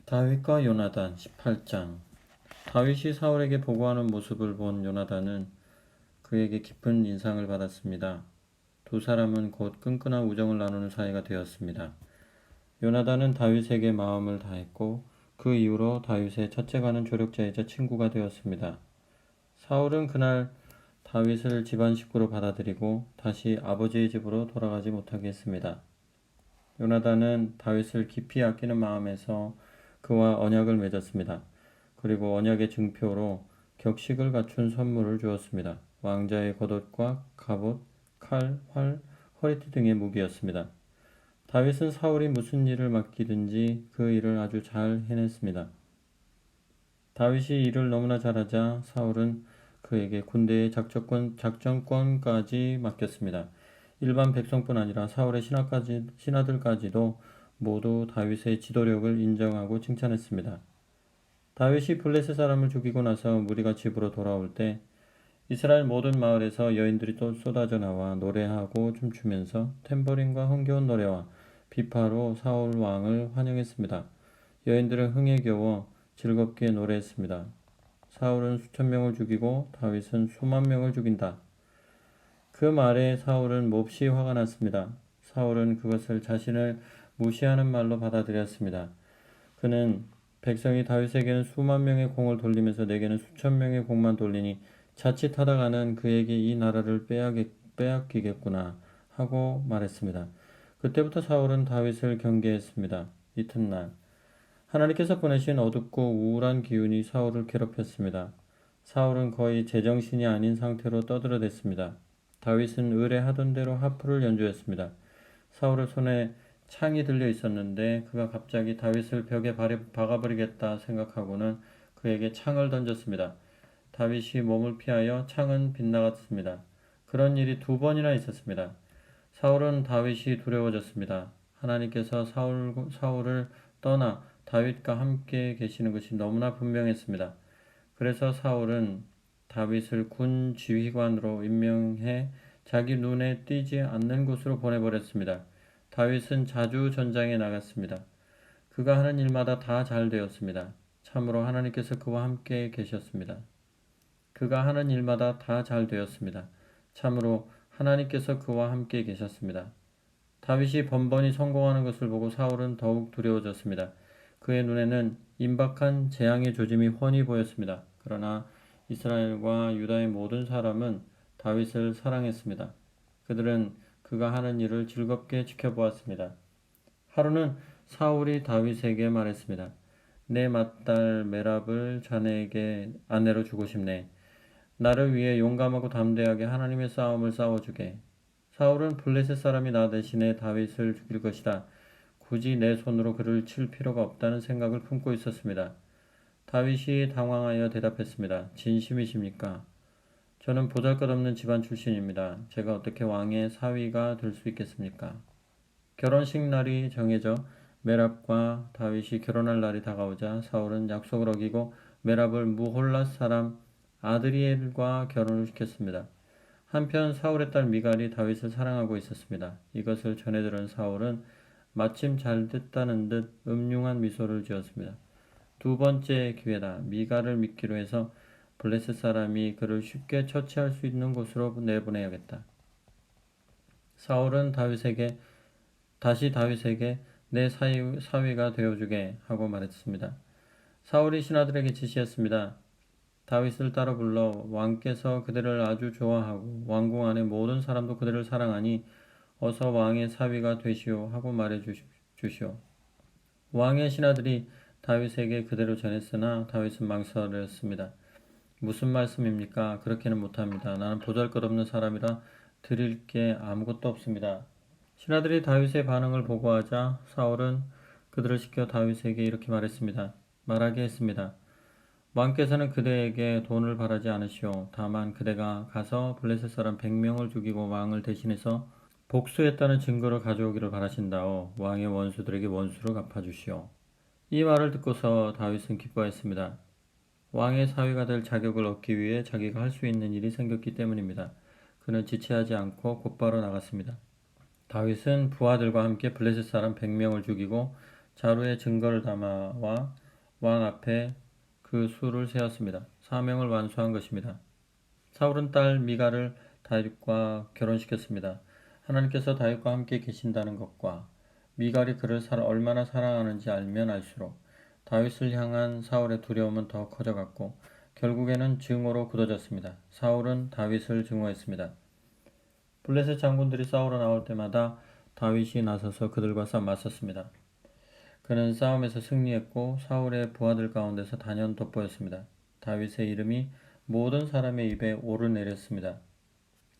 다윗과 요나단 18장. 다윗이 사울에게 보고하는 모습을 본 요나단은 그에게 깊은 인상을 받았습니다. 두 사람은 곧 끈끈한 우정을 나누는 사이가 되었습니다. 요나단은 다윗에게 마음을 다했고 그 이후로 다윗의 첫째가는 조력자이자 친구가 되었습니다. 사울은 그날 다윗을 집안 식구로 받아들이고 다시 아버지의 집으로 돌아가지 못하게 했습니다. 요나단은 다윗을 깊이 아끼는 마음에서 그와 언약을 맺었습니다. 그리고 언약의 증표로 격식을 갖춘 선물을 주었습니다. 왕자의 겉옷과 갑옷, 칼, 활, 허리띠 등의 무기였습니다. 다윗은 사울이 무슨 일을 맡기든지 그 일을 아주 잘 해냈습니다. 다윗이 일을 너무나 잘하자 사울은 그에게 군대의 작전권까지 맡겼습니다. 일반 백성뿐 아니라 사울의 신하들까지도 모두 다윗의 지도력을 인정하고 칭찬했습니다. 다윗이 블레셋 사람을 죽이고 나서 무리가 집으로 돌아올 때 이스라엘 모든 마을에서 여인들이 또 쏟아져 나와 노래하고 춤추면서 탬버린과 흥겨운 노래와 비파로 사울 왕을 환영했습니다. 여인들은 흥에 겨워 즐겁게 노래했습니다. 사울은 수천 명을 죽이고 다윗은 수만 명을 죽인다. 그 말에 사울은 몹시 화가 났습니다. 사울은 그것을 자신을 무시하는 말로 받아들였습니다. 그는 백성이 다윗에게는 수만 명의 공을 돌리면서 내게는 수천 명의 공만 돌리니 자칫하다가는 그에게 이 나라를 빼앗기겠구나 하고 말했습니다. 그때부터 사울은 다윗을 경계했습니다. 이튿날 하나님께서 보내신 어둡고 우울한 기운이 사울을 괴롭혔습니다. 사울은 거의 제정신이 아닌 상태로 떠들어댔습니다. 다윗은 의뢰하던 대로 하프를 연주했습니다. 사울의 손에 창이 들려 있었는데 그가 갑자기 다윗을 벽에 박아버리겠다 생각하고는 그에게 창을 던졌습니다. 다윗이 몸을 피하여 창은 빗나갔습니다. 그런 일이 2번이나 있었습니다. 사울은 다윗이 두려워졌습니다. 하나님께서 사울을 떠나 다윗과 함께 계시는 것이 너무나 분명했습니다. 그래서 사울은 다윗을 군 지휘관으로 임명해 자기 눈에 띄지 않는 곳으로 보내버렸습니다. 다윗은 자주 전장에 나갔습니다. 그가 하는 일마다 다 잘 되었습니다. 참으로 하나님께서 그와 함께 계셨습니다. 그가 하는 일마다 다 잘 되었습니다. 참으로 하나님께서 그와 함께 계셨습니다. 다윗이 번번이 성공하는 것을 보고 사울은 더욱 두려워졌습니다. 그의 눈에는 임박한 재앙의 조짐이 훤히 보였습니다. 그러나 이스라엘과 유다의 모든 사람은 다윗을 사랑했습니다. 그들은 그가 하는 일을 즐겁게 지켜보았습니다. 하루는 사울이 다윗에게 말했습니다. 내 맏딸 메랍을 자네에게 아내로 주고 싶네. 나를 위해 용감하고 담대하게 하나님의 싸움을 싸워주게. 사울은 블레셋 사람이 나 대신에 다윗을 죽일 것이다. 굳이 내 손으로 그를 칠 필요가 없다는 생각을 품고 있었습니다. 다윗이 당황하여 대답했습니다. 진심이십니까? 저는 보잘것없는 집안 출신입니다. 제가 어떻게 왕의 사위가 될 수 있겠습니까? 결혼식 날이 정해져 메랍과 다윗이 결혼할 날이 다가오자 사울은 약속을 어기고 메랍을 무홀랏 사람 아드리엘과 결혼을 시켰습니다. 한편 사울의 딸 미갈이 다윗을 사랑하고 있었습니다. 이것을 전해 들은 사울은 마침 잘 됐다는 듯 음흉한 미소를 지었습니다. 2번째 기회다. 미갈을 믿기로 해서 블레셋 사람이 그를 쉽게 처치할 수 있는 곳으로 내보내야겠다. 사울은 다시 다윗에게 내 사위가 되어주게 하고 말했습니다. 사울이 신하들에게 지시했습니다. 다윗을 따로 불러 왕께서 그들을 아주 좋아하고 왕궁 안의 모든 사람도 그들을 사랑하니 어서 왕의 사위가 되시오 하고 말해 주시오. 왕의 신하들이 다윗에게 그대로 전했으나 다윗은 망설였습니다. 무슨 말씀입니까? 그렇게는 못합니다. 나는 보잘것없는 사람이라 드릴 게 아무것도 없습니다. 신하들이 다윗의 반응을 보고하자 사울은 그들을 시켜 다윗에게 이렇게 말하게 했습니다. 왕께서는 그대에게 돈을 바라지 않으시오. 다만 그대가 가서 블레셋 사람 100명을 죽이고 왕을 대신해서 복수했다는 증거를 가져오기를 바라신다오. 왕의 원수들에게 원수를 갚아주시오. 이 말을 듣고서 다윗은 기뻐했습니다. 왕의 사위가 될 자격을 얻기 위해 자기가 할 수 있는 일이 생겼기 때문입니다. 그는 지체하지 않고 곧바로 나갔습니다. 다윗은 부하들과 함께 블레셋 사람 100명을 죽이고 자루에 증거를 담아와 왕 앞에 그 수를 세었습니다. 사명을 완수한 것입니다. 사울은 딸 미갈을 다윗과 결혼시켰습니다. 하나님께서 다윗과 함께 계신다는 것과 미갈이 그를 얼마나 사랑하는지 알면 알수록 다윗을 향한 사울의 두려움은 더 커져갔고 결국에는 증오로 굳어졌습니다. 사울은 다윗을 증오했습니다. 블레셋 장군들이 싸우러 나올 때마다 다윗이 나서서 그들과 맞섰습니다. 그는 싸움에서 승리했고 사울의 부하들 가운데서 단연 돋보였습니다. 다윗의 이름이 모든 사람의 입에 오르내렸습니다.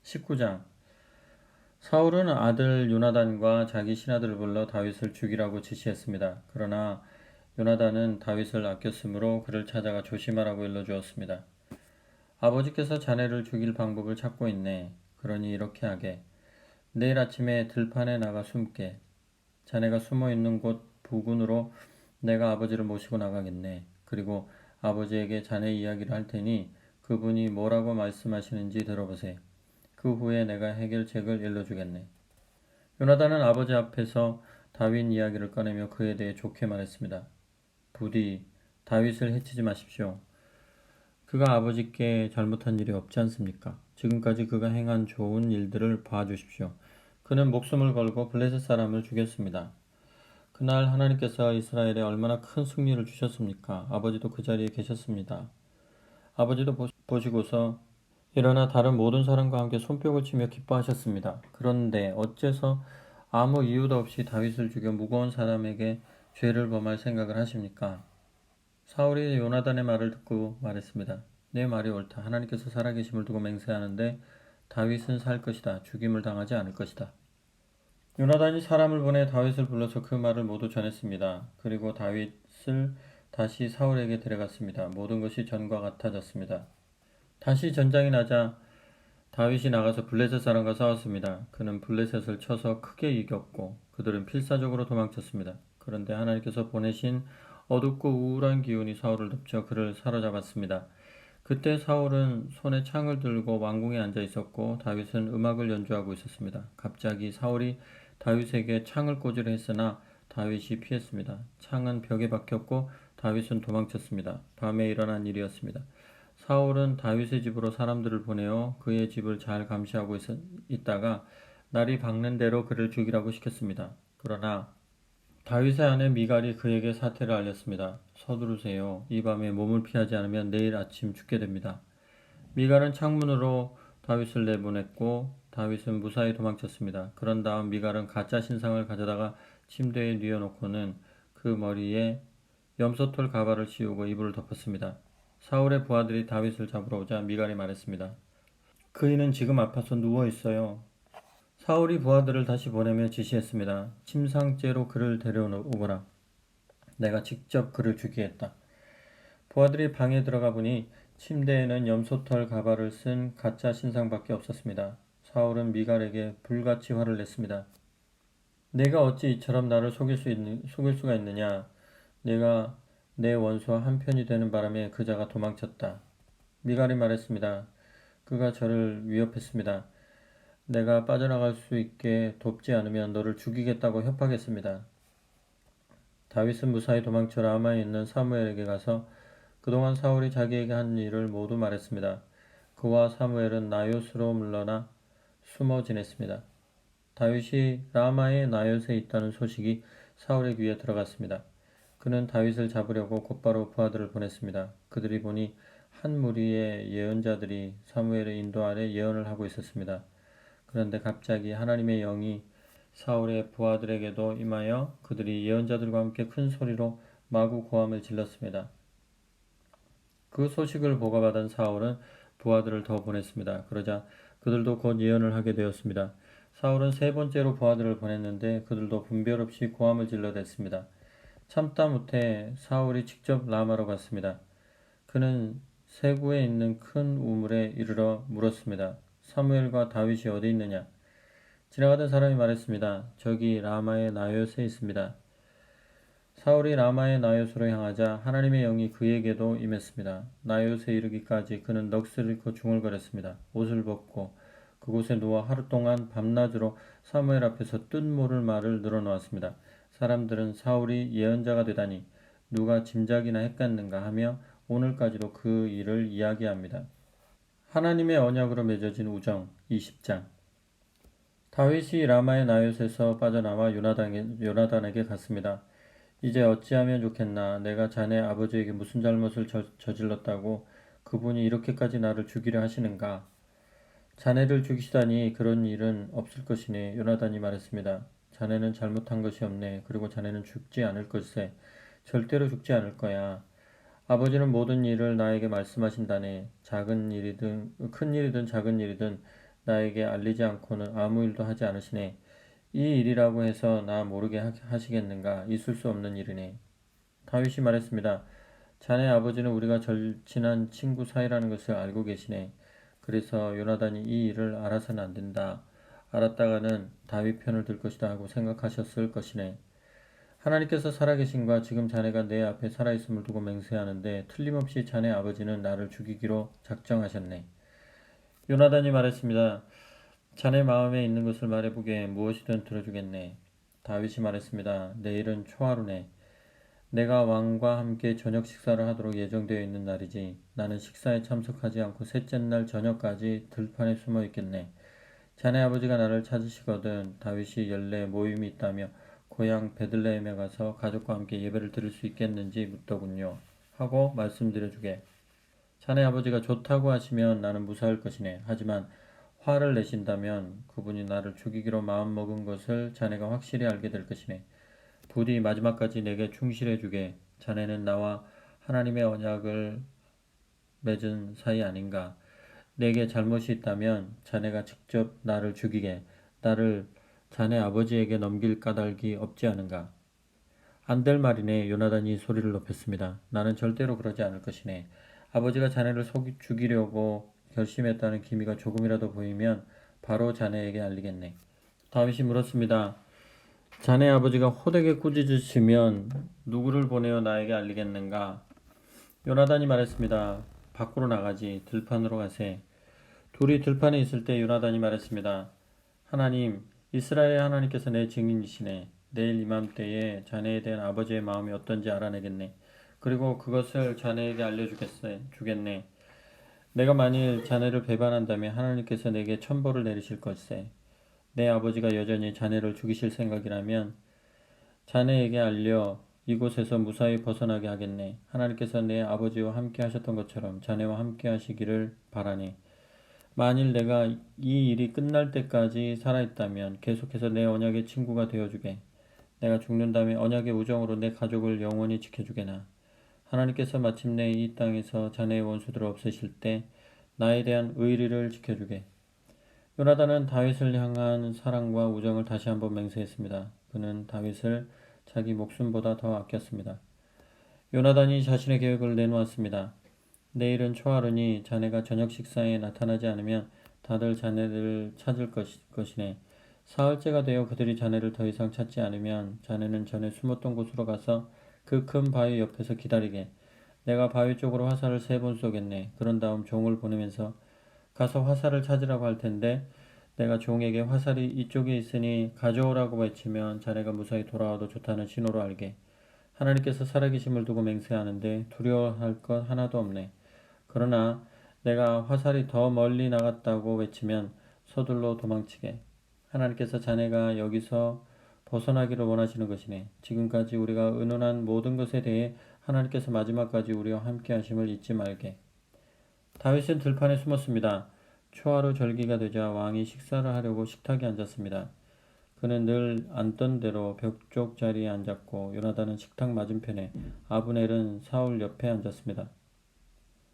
19장 사울은 아들 요나단과 자기 신하들을 불러 다윗을 죽이라고 지시했습니다. 그러나 요나단은 다윗을 아꼈으므로 그를 찾아가 조심하라고 일러주었습니다. 아버지께서 자네를 죽일 방법을 찾고 있네. 그러니 이렇게 하게. 내일 아침에 들판에 나가 숨게. 자네가 숨어 있는 곳 부근으로 내가 아버지를 모시고 나가겠네. 그리고 아버지에게 자네 이야기를 할 테니 그분이 뭐라고 말씀하시는지 들어보세요. 그 후에 내가 해결책을 일러주겠네. 요나단은 아버지 앞에서 다윗 이야기를 꺼내며 그에 대해 좋게 말했습니다. 부디 다윗을 해치지 마십시오. 그가 아버지께 잘못한 일이 없지 않습니까? 지금까지 그가 행한 좋은 일들을 봐주십시오. 그는 목숨을 걸고 블레셋 사람을 죽였습니다. 그날 하나님께서 이스라엘에 얼마나 큰 승리를 주셨습니까? 아버지도 그 자리에 계셨습니다. 아버지도 보시고서 일어나 다른 모든 사람과 함께 손뼉을 치며 기뻐하셨습니다. 그런데 어째서 아무 이유도 없이 다윗을 죽여 무거운 사람에게 죄를 범할 생각을 하십니까? 사울이 요나단의 말을 듣고 말했습니다. 내 말이 옳다. 하나님께서 살아계심을 두고 맹세하는데 다윗은 살 것이다. 죽임을 당하지 않을 것이다. 요나단이 사람을 보내 다윗을 불러서 그 말을 모두 전했습니다. 그리고 다윗을 다시 사울에게 데려갔습니다. 모든 것이 전과 같아졌습니다. 다시 전장이 나자 다윗이 나가서 블레셋 사람과 싸웠습니다. 그는 블레셋을 쳐서 크게 이겼고 그들은 필사적으로 도망쳤습니다. 그런데 하나님께서 보내신 어둡고 우울한 기운이 사울을 덮쳐 그를 사로잡았습니다. 그때 사울은 손에 창을 들고 왕궁에 앉아 있었고 다윗은 음악을 연주하고 있었습니다. 갑자기 사울이 다윗에게 창을 꽂으려 했으나 다윗이 피했습니다. 창은 벽에 박혔고 다윗은 도망쳤습니다. 밤에 일어난 일이었습니다. 사울은 다윗의 집으로 사람들을 보내어 그의 집을 잘 감시하고 있다가 날이 밝는 대로 그를 죽이라고 시켰습니다. 그러나 다윗의 아내 미갈이 그에게 사태를 알렸습니다. 서두르세요. 이 밤에 몸을 피하지 않으면 내일 아침 죽게 됩니다. 미갈은 창문으로 다윗을 내보냈고 다윗은 무사히 도망쳤습니다. 그런 다음 미갈은 가짜 신상을 가져다가 침대에 뉘어놓고는 그 머리에 염소털 가발을 씌우고 이불을 덮었습니다. 사울의 부하들이 다윗을 잡으러 오자 미갈이 말했습니다. 그이는 지금 아파서 누워 있어요. 사울이 부하들을 다시 보내며 지시했습니다. 침상째로 그를 데려오거라. 내가 직접 그를 죽이겠다. 부하들이 방에 들어가 보니 침대에는 염소털 가발을 쓴 가짜 신상밖에 없었습니다. 사울은 미갈에게 불같이 화를 냈습니다. 내가 어찌 이처럼 나를 속일 수가 있느냐. 내가 내 원수와 한편이 되는 바람에 그자가 도망쳤다. 미갈이 말했습니다. 그가 저를 위협했습니다. 내가 빠져나갈 수 있게 돕지 않으면 너를 죽이겠다고 협박했습니다. 다윗은 무사히 도망쳐 라마에 있는 사무엘에게 가서 그동안 사울이 자기에게 한 일을 모두 말했습니다. 그와 사무엘은 나요스로 물러나 숨어 지냈습니다. 다윗이 라마의 나요스에 있다는 소식이 사울의 귀에 들어갔습니다. 그는 다윗을 잡으려고 곧바로 부하들을 보냈습니다. 그들이 보니 한 무리의 예언자들이 사무엘의 인도 아래 예언을 하고 있었습니다. 그런데 갑자기 하나님의 영이 사울의 부하들에게도 임하여 그들이 예언자들과 함께 큰 소리로 마구 고함을 질렀습니다. 그 소식을 보고받은 사울은 부하들을 더 보냈습니다. 그러자 그들도 곧 예언을 하게 되었습니다. 사울은 세 번째로 부하들을 보냈는데 그들도 분별 없이 고함을 질러댔습니다. 참다 못해 사울이 직접 라마로 갔습니다. 그는 세구에 있는 큰 우물에 이르러 물었습니다. 사무엘과 다윗이 어디 있느냐? 지나가던 사람이 말했습니다. 저기 라마의 나요스에 있습니다. 사울이 라마의 나요스로 향하자 하나님의 영이 그에게도 임했습니다. 나요스에 이르기까지 그는 넋을 잃고 중얼거렸습니다. 옷을 벗고 그곳에 누워 하루 동안 밤낮으로 사무엘 앞에서 뜻 모를 말을 늘어놓았습니다. 사람들은 사울이 예언자가 되다니 누가 짐작이나 했겠는가 하며 오늘까지도 그 일을 이야기합니다. 하나님의 언약으로 맺어진 우정 20장. 다윗이 라마의 나요스에서 빠져나와 요나단에게 갔습니다. 이제 어찌하면 좋겠나. 내가 자네 아버지에게 무슨 잘못을 저질렀다고 그분이 이렇게까지 나를 죽이려 하시는가. 자네를 죽이시다니 그런 일은 없을 것이니. 요나단이 말했습니다. 자네는 잘못한 것이 없네. 그리고 자네는 죽지 않을 것세. 절대로 죽지 않을 거야. 아버지는 모든 일을 나에게 말씀하신다네. 작은 일이든 큰 일이든 작은 일이든 나에게 알리지 않고는 아무 일도 하지 않으시네. 이 일이라고 해서 나 모르게 하시겠는가? 있을 수 없는 일이네. 다윗이 말했습니다. 자네 아버지는 우리가 절친한 친구 사이라는 것을 알고 계시네. 그래서 요나단이 이 일을 알아서는 안 된다. 알았다가는 다윗 편을 들 것이다 하고 생각하셨을 것이네. 하나님께서 살아계신과 지금 자네가 내 앞에 살아있음을 두고 맹세하는데 틀림없이 자네 아버지는 나를 죽이기로 작정하셨네. 요나단이 말했습니다. 자네 마음에 있는 것을 말해보게. 무엇이든 들어주겠네. 다윗이 말했습니다. 내일은 초하루네. 내가 왕과 함께 저녁 식사를 하도록 예정되어 있는 날이지. 나는 식사에 참석하지 않고 셋째 날 저녁까지 들판에 숨어 있겠네. 자네 아버지가 나를 찾으시거든 다윗이 연례 모임이 있다며 고향 베들레헴에 가서 가족과 함께 예배를 드릴 수 있겠는지 묻더군요. 하고 말씀드려주게. 자네 아버지가 좋다고 하시면 나는 무사할 것이네. 하지만 화를 내신다면 그분이 나를 죽이기로 마음먹은 것을 자네가 확실히 알게 될 것이네. 부디 마지막까지 내게 충실해주게. 자네는 나와 하나님의 언약을 맺은 사이 아닌가. 내게 잘못이 있다면 자네가 직접 나를 죽이게, 나를 자네 아버지에게 넘길 까닭이 없지 않은가. 안 될 말이네. 요나단이 소리를 높였습니다. 나는 절대로 그러지 않을 것이네. 아버지가 자네를 죽이려고 결심했다는 기미가 조금이라도 보이면 바로 자네에게 알리겠네. 다윗이 물었습니다. 자네 아버지가 호되게 꾸짖으시면 누구를 보내어 나에게 알리겠는가? 요나단이 말했습니다. 밖으로 나가지. 들판으로 가세. 둘이 들판에 있을 때 요나단이 말했습니다. 하나님, 이스라엘의 하나님께서 내 증인이시네. 내일 이맘때에 자네에 대한 아버지의 마음이 어떤지 알아내겠네. 그리고 그것을 자네에게 주겠네. 내가 만일 자네를 배반한다면 하나님께서 내게 천벌을 내리실 것세. 내 아버지가 여전히 자네를 죽이실 생각이라면 자네에게 알려 이곳에서 무사히 벗어나게 하겠네. 하나님께서 내 아버지와 함께 하셨던 것처럼 자네와 함께 하시기를 바라네. 만일 내가 이 일이 끝날 때까지 살아있다면 계속해서 내 언약의 친구가 되어주게. 내가 죽는 다음에 언약의 우정으로 내 가족을 영원히 지켜주게나. 하나님께서 마침내 이 땅에서 자네의 원수들을 없애실 때 나에 대한 의리를 지켜주게. 요나단은 다윗을 향한 사랑과 우정을 다시 한번 맹세했습니다. 그는 다윗을 자기 목숨보다 더 아꼈습니다. 요나단이 자신의 계획을 내놓았습니다. 내일은 초하루니 자네가 저녁 식사에 나타나지 않으면 다들 자네를 찾을 것이네. 사흘째가 되어 그들이 자네를 더 이상 찾지 않으면 자네는 전에 숨었던 곳으로 가서 그 큰 바위 옆에서 기다리게. 내가 바위 쪽으로 화살을 3번 쏘겠네. 그런 다음 종을 보내면서 가서 화살을 찾으라고 할 텐데 내가 종에게 화살이 이쪽에 있으니 가져오라고 외치면 자네가 무사히 돌아와도 좋다는 신호로 알게. 하나님께서 살아계심을 두고 맹세하는데 두려워할 것 하나도 없네. 그러나 내가 화살이 더 멀리 나갔다고 외치면 서둘러 도망치게. 하나님께서 자네가 여기서 벗어나기를 원하시는 것이네. 지금까지 우리가 의논한 모든 것에 대해 하나님께서 마지막까지 우리와 함께 하심을 잊지 말게. 다윗은 들판에 숨었습니다. 초하루 절기가 되자 왕이 식사를 하려고 식탁에 앉았습니다. 그는 늘 앉던 대로 벽 쪽 자리에 앉았고 요나단은 식탁 맞은편에, 아브넬은 사울 옆에 앉았습니다.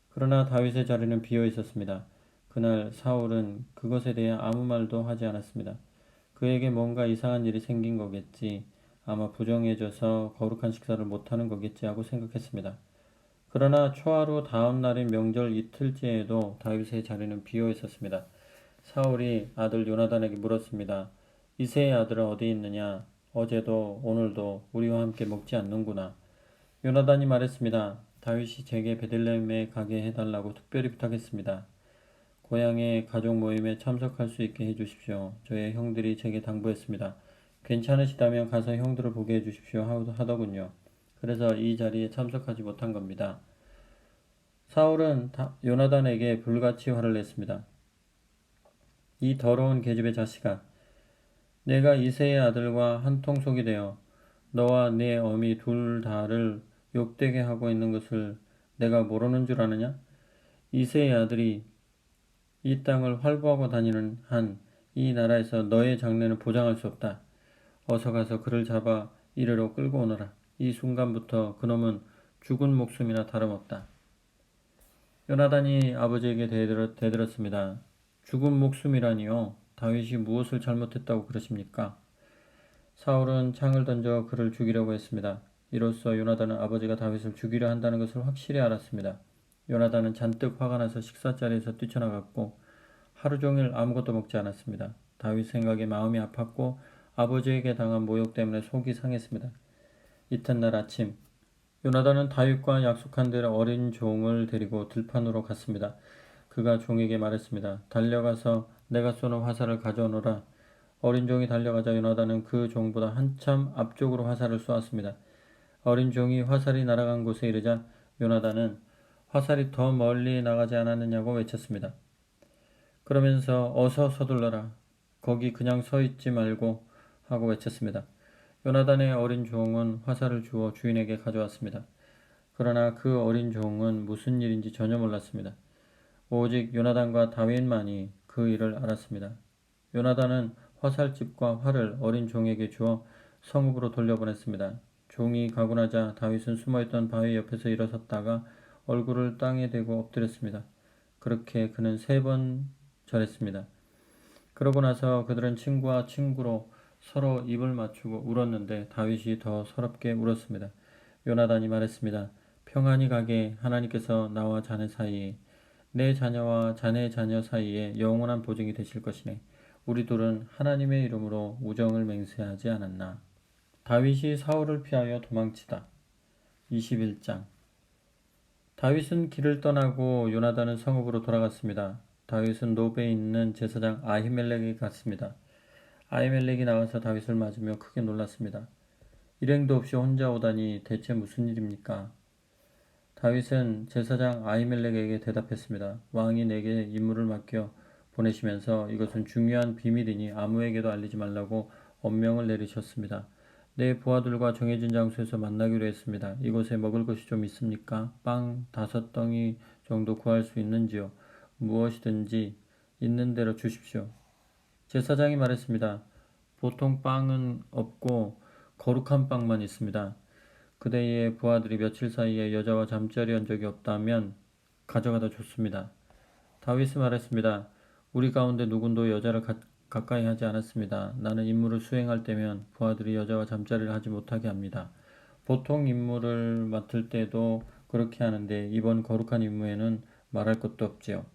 그러나 다윗의 자리는 비어 있었습니다. 그날 사울은 그것에 대해 아무 말도 하지 않았습니다. 그에게 뭔가 이상한 일이 생긴 거겠지, 아마 부정해져서 거룩한 식사를 못하는 거겠지 하고 생각했습니다. 그러나 초하루 다음 날인 명절 이틀째에도 다윗의 자리는 비어 있었습니다. 사울이 아들 요나단에게 물었습니다. 이새의 아들은 어디 있느냐? 어제도 오늘도 우리와 함께 먹지 않는구나. 요나단이 말했습니다. 다윗이 제게 베들레헴에 가게 해달라고 특별히 부탁했습니다. 고향의 가족 모임에 참석할 수 있게 해주십시오. 저의 형들이 제게 당부했습니다. 괜찮으시다면 가서 형들을 보게 해주십시오 하더군요. 그래서 이 자리에 참석하지 못한 겁니다. 사울은 요나단에게 불같이 화를 냈습니다. 이 더러운 계집의 자식아, 내가 이새의 아들과 한통속이 되어 너와 네 어미 둘 다를 욕되게 하고 있는 것을 내가 모르는 줄 아느냐? 이새의 아들이 이 땅을 활보하고 다니는 한 이 나라에서 너의 장래는 보장할 수 없다. 어서 가서 그를 잡아 이리로 끌고 오너라. 이 순간부터 그놈은 죽은 목숨이나 다름없다. 요나단이 아버지에게 대들었습니다. 죽은 목숨이라니요. 다윗이 무엇을 잘못했다고 그러십니까? 사울은 창을 던져 그를 죽이려고 했습니다. 이로써 요나단은 아버지가 다윗을 죽이려 한다는 것을 확실히 알았습니다. 요나단은 잔뜩 화가 나서 식사자리에서 뛰쳐나갔고 하루 종일 아무것도 먹지 않았습니다. 다윗 생각에 마음이 아팠고 아버지에게 당한 모욕 때문에 속이 상했습니다. 이튿날 아침 요나단은 다윗과 약속한 대로 어린 종을 데리고 들판으로 갔습니다. 그가 종에게 말했습니다. 달려가서 내가 쏘는 화살을 가져오너라. 어린 종이 달려가자 요나단은 그 종보다 한참 앞쪽으로 화살을 쏘았습니다. 어린 종이 화살이 날아간 곳에 이르자 요나단은 화살이 더 멀리 나가지 않았느냐고 외쳤습니다. 그러면서 어서 서둘러라. 거기 그냥 서 있지 말고 하고 외쳤습니다. 요나단의 어린 종은 화살을 주어 주인에게 가져왔습니다. 그러나 그 어린 종은 무슨 일인지 전혀 몰랐습니다. 오직 요나단과 다윗만이 그 일을 알았습니다. 요나단은 화살집과 활을 어린 종에게 주어 성읍으로 돌려보냈습니다. 종이 가고 나자 다윗은 숨어있던 바위 옆에서 일어섰다가 얼굴을 땅에 대고 엎드렸습니다. 그렇게 그는 3번 절했습니다. 그러고 나서 그들은 친구와 친구로 서로 입을 맞추고 울었는데 다윗이 더 서럽게 울었습니다. 요나단이 말했습니다. 평안히 가게 하나님께서 나와 자네 사이에 내 자녀와 자네 자녀 사이에 영원한 보증이 되실 것이네. 우리 둘은 하나님의 이름으로 우정을 맹세하지 않았나. 다윗이 사울을 피하여 도망치다. 21장. 다윗은 길을 떠나고 요나단은 성읍으로 돌아갔습니다. 다윗은 노베에 있는 제사장 아히멜렉에게 갔습니다. 아히멜렉이 나와서 다윗을 맞으며 크게 놀랐습니다. 일행도 없이 혼자 오다니 대체 무슨 일입니까? 다윗은 제사장 아히멜렉에게 대답했습니다. 왕이 내게 임무를 맡겨 보내시면서 이것은 중요한 비밀이니 아무에게도 알리지 말라고 엄명을 내리셨습니다. 내 부하들과 정해진 장소에서 만나기로 했습니다. 이곳에 먹을 것이 좀 있습니까? 빵 5덩이 정도 구할 수 있는지요? 무엇이든지 있는 대로 주십시오. 제사장이 말했습니다. 보통 빵은 없고 거룩한 빵만 있습니다. 그대의 부하들이 며칠 사이에 여자와 잠자리 한 적이 없다면 가져가다 좋습니다. 다윗이 말했습니다. 우리 가운데 누군도 여자를 가까이 하지 않았습니다. 나는 임무를 수행할 때면 부하들이 여자와 잠자리를 하지 못하게 합니다. 보통 임무를 맡을 때도 그렇게 하는데 이번 거룩한 임무에는 말할 것도 없지요.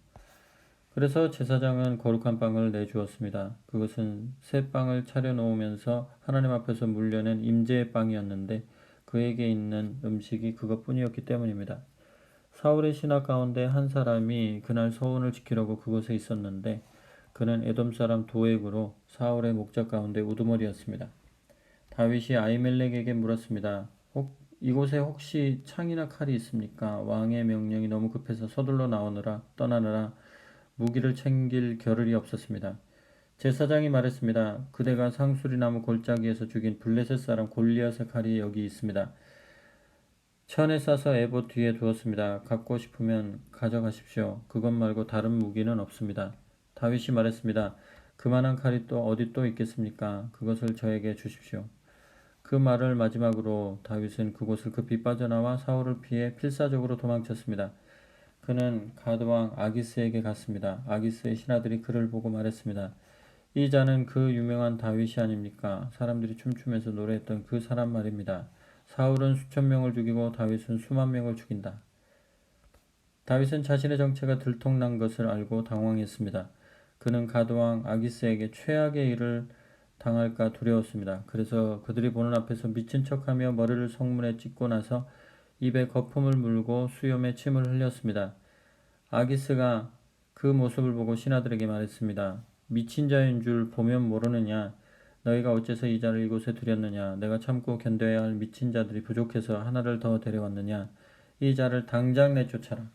그래서 제사장은 거룩한 빵을 내주었습니다. 그것은 새 빵을 차려놓으면서 하나님 앞에서 물려낸 임재의 빵이었는데 그에게 있는 음식이 그것뿐이었기 때문입니다. 사울의 신하 가운데 한 사람이 그날 서원을 지키려고 그곳에 있었는데 그는 에돔 사람 도액으로 사울의 목자 가운데 우두머리였습니다. 다윗이 아히멜렉에게 물었습니다. 이곳에 혹시 창이나 칼이 있습니까? 왕의 명령이 너무 급해서 서둘러 떠나느라 무기를 챙길 겨를이 없었습니다. 제사장이 말했습니다. 그대가 상수리나무 골짜기에서 죽인 블레셋 사람 골리앗의 칼이 여기 있습니다. 천에 싸서 에봇 뒤에 두었습니다. 갖고 싶으면 가져가십시오. 그것 말고 다른 무기는 없습니다. 다윗이 말했습니다. 그만한 칼이 또 어디 또 있겠습니까? 그것을 저에게 주십시오. 그 말을 마지막으로 다윗은 그곳을 급히 빠져나와 사울을 피해 필사적으로 도망쳤습니다. 그는 가드왕 아기스에게 갔습니다. 아기스의 신하들이 그를 보고 말했습니다. 이 자는 그 유명한 다윗이 아닙니까? 사람들이 춤추면서 노래했던 그 사람 말입니다. 사울은 수천 명을 죽이고 다윗은 수만 명을 죽인다. 다윗은 자신의 정체가 들통난 것을 알고 당황했습니다. 그는 가드왕 아기스에게 최악의 일을 당할까 두려웠습니다. 그래서 그들이 보는 앞에서 미친 척하며 머리를 성문에 찍고 나서 입에 거품을 물고 수염에 침을 흘렸습니다. 아기스가 그 모습을 보고 신하들에게 말했습니다. 미친 자인 줄 보면 모르느냐? 너희가 어째서 이 자를 이곳에 두렸느냐? 내가 참고 견뎌야 할 미친 자들이 부족해서 하나를 더 데려왔느냐? 이 자를 당장 내쫓아라.